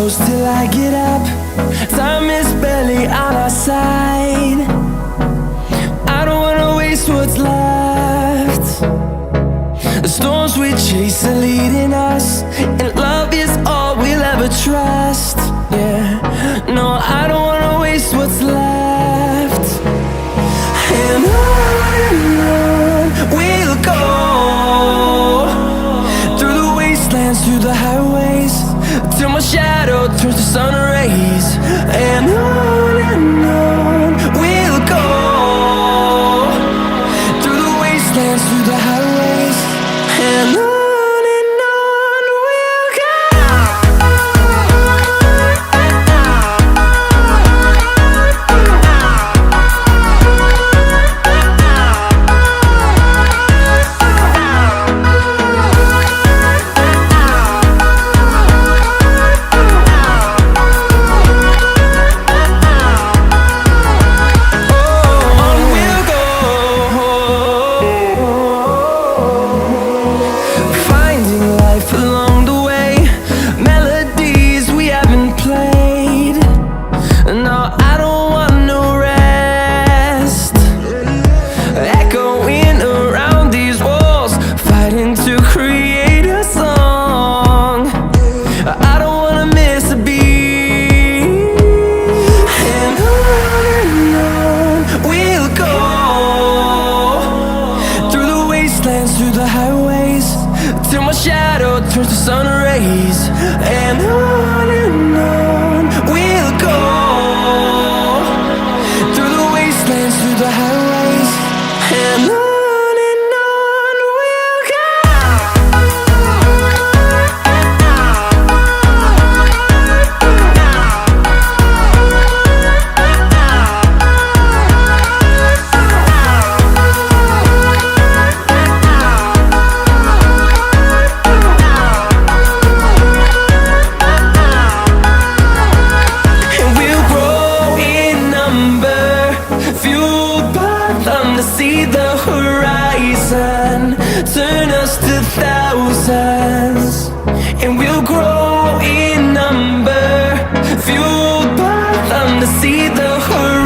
close till I get up. Time is barely on our side. I don't wanna waste what's left. The storms we chase are leading us, and love is all we'll ever trust. Yeah, no, I don't wanna waste what's left. And on we'll go, through the wastelands, through the highways, till my shadow turns to sun rays. And on we'll go, through the wastelands, through the highways, and on we'll go. Through the highways, till my shadow turns to sun rays. And on we'll go, through the wastelands, through the highways, and on we'll go. See the horizon turn us to thousands, and we'll grow in number, fueled by them to see the horizon.